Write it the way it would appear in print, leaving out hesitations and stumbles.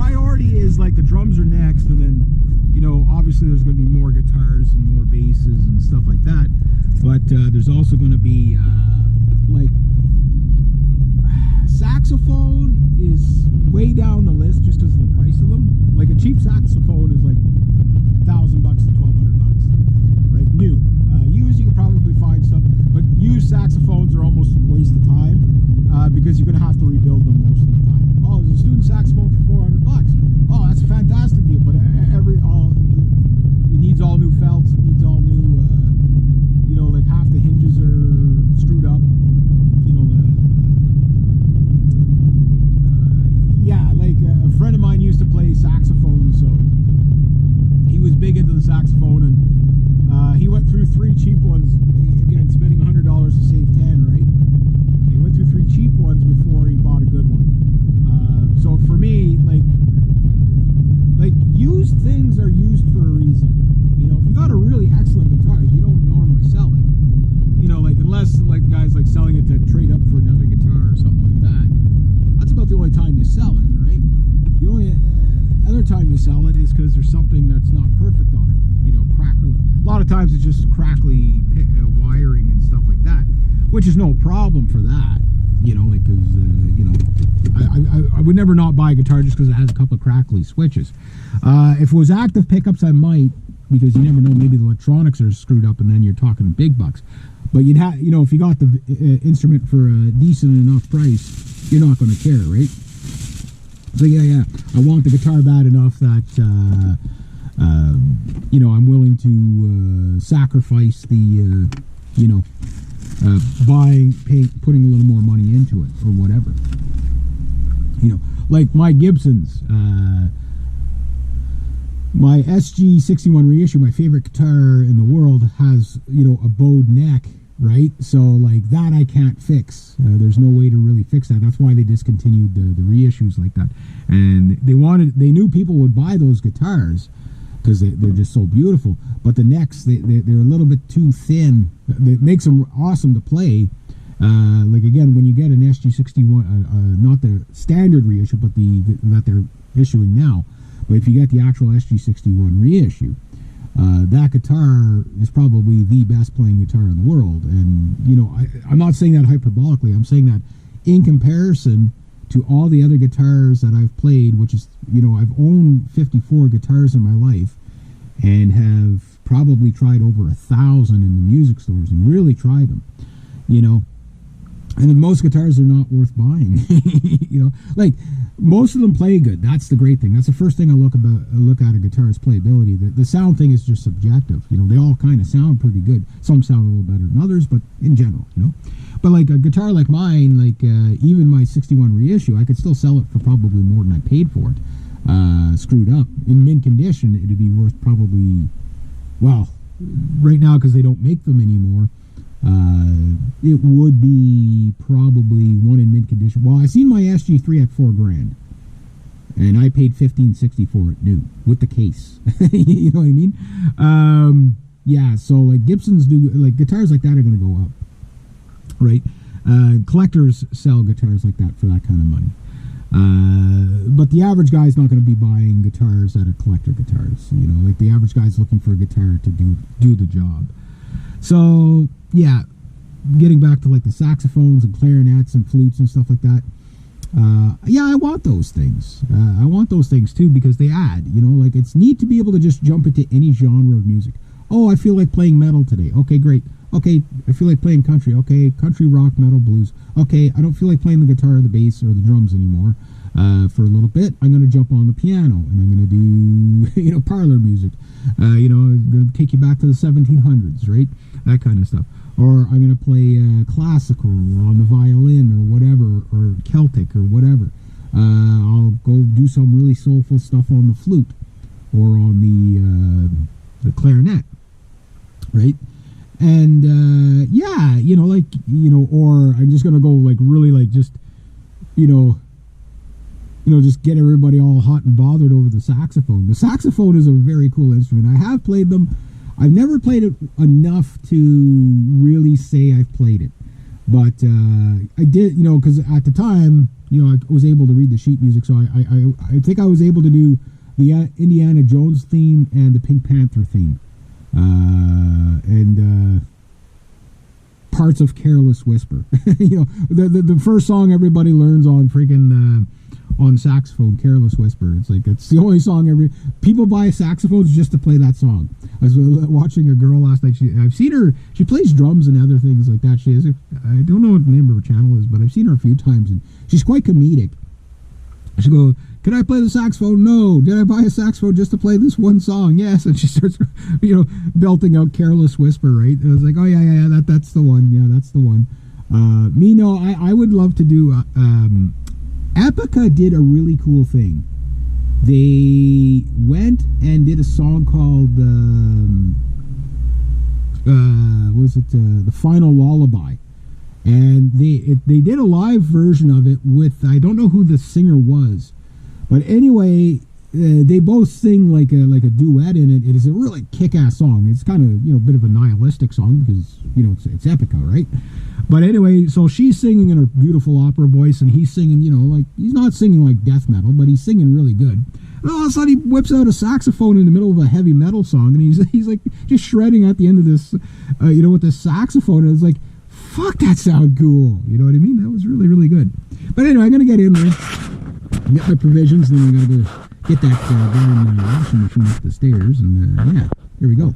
priority is like the drums are next, and then, you know, obviously there's going to be more guitars and more basses and stuff like that. But there's also going to be like saxophone is way down the list just because of the price of them. Like a cheap saxophone is like $1,000 to $1,200, right? New. Used, you can probably find stuff, but used saxophones are almost a waste of time because you're going to have to rebuild them most of the time. Oh, there's a student saxophone for $400. Oh, that's a fantastic deal, but it needs all new felts, it needs all new, you know, like half the hinges are screwed up, you know, yeah, like a friend of mine used to play saxophone, so he was big into the saxophone, and he went through 3 cheap ones, again, spending $100 to save 10, right? He went through 3 cheap ones before he bought a good one. So for me, like used things are used for a reason. You know, if you got a really excellent guitar, you don't normally sell it. You know, like unless like the guys like selling it to trade up for another guitar or something like that. That's about the only time you sell it, right? The only other time you sell it is because there's something that's not perfect on it. You know, crackly. A lot of times it's just crackly wiring and stuff like that, which is no problem for that. You know, like, cause you know, I would never not buy a guitar just because it has a couple of crackly switches. If it was active pickups, I might, because you never know, maybe the electronics are screwed up, and then you're talking big bucks. But you'd have, you know, if you got the instrument for a decent enough price, you're not going to care, right? So yeah, I want the guitar bad enough that you know, I'm willing to sacrifice the you know, putting a little more money into it or whatever. You know, like my Gibsons, my SG61 reissue, my favorite guitar in the world, has, you know, a bowed neck, right? So like that I can't fix. There's no way to really fix that. That's why they discontinued the reissues like that. And they knew people would buy those guitars because they're just so beautiful. But the necks, they're a little bit too thin. It makes them awesome to play. Like again, when you get an SG61, not the standard reissue, but that they're issuing now. But if you get the actual SG61 reissue, that guitar is probably the best playing guitar in the world. And, you know, I'm not saying that hyperbolically. I'm saying that in comparison to all the other guitars that I've played, which is, you know, I've owned 54 guitars in my life and have probably tried over 1,000 in the music stores and really tried them, you know. And most guitars are not worth buying. You know, like most of them play good. That's the great thing. That's the first thing I look at a guitar's playability. The sound thing is just subjective. You know, they all kind of sound pretty good. Some sound a little better than others, but in general, you know. But like a guitar like mine, like even my 61 reissue, I could still sell it for probably more than I paid for it. Screwed up. In mint condition, it'd be worth probably, well, right now because they don't make them anymore, it would be probably one in mint condition. Well, I seen my SG3 at $4,000, and I paid $1,560 for it new with the case. You know what I mean? Yeah. So like Gibsons do, like guitars like that are going to go up, right? Collectors sell guitars like that for that kind of money. But the average guy's not going to be buying guitars that are collector guitars. You know, like the average guy's looking for a guitar to do the job. So yeah, getting back to like the saxophones and clarinets and flutes and stuff like that. Yeah, I want those things. I want those things too because they add. You know, like it's neat to be able to just jump into any genre of music. Oh, I feel like playing metal today. Okay, great. Okay, I feel like playing country. Okay, country, rock, metal, blues. Okay, I don't feel like playing the guitar or the bass or the drums anymore. For a little bit, I'm going to jump on the piano and I'm going to do, you know, parlor music. You know, I'm going to take you back to the 1700s, right? That kind of stuff. Or I'm going to play classical on the violin or whatever, or Celtic or whatever. I'll go do some really soulful stuff on the flute or on the clarinet, right? And yeah, you know, like, you know, or I'm just going to go like really like just, you know, just get everybody all hot and bothered over the saxophone. The saxophone is a very cool instrument. I have played them. I've never played it enough to really say I've played it. But I did, you know, because at the time, you know, I was able to read the sheet music, so I think I was able to do the Indiana Jones theme and the Pink Panther theme, and parts of Careless Whisper. You know, the first song everybody learns on freaking on saxophone, Careless Whisper. It's like, it's the only song people buy saxophones just to play that song. I was watching a girl last night. I've seen her. She plays drums and other things like that. She has I don't know what the name of her channel is, but I've seen her a few times, and she's quite comedic. She go, "Can I play the saxophone?" "No." "Did I buy a saxophone just to play this one song?" "Yes." And she starts, you know, belting out Careless Whisper, right? And I was like, "Oh yeah, that's the one. Yeah, that's the one." No, I would love to do. Epica did a really cool thing. They went and did a song called what was it? The Final Lullaby. And they did a live version of it with, I don't know who the singer was, but anyway, they both sing like a duet in it. It is a really kick-ass song. It's kind of, you know, a bit of a nihilistic song because, you know, it's Epica, right? But anyway, so she's singing in her beautiful opera voice, and he's singing, you know, like, he's not singing like death metal, but he's singing really good. And all of a sudden he whips out a saxophone in the middle of a heavy metal song, and he's like just shredding at the end of this, you know, with this saxophone, and it's like, fuck, that sound cool. You know what I mean? That was really, really good. But anyway, I'm going to get in there, get my provisions, and then we got to go get that darn washing machine up the stairs, and yeah, here we go.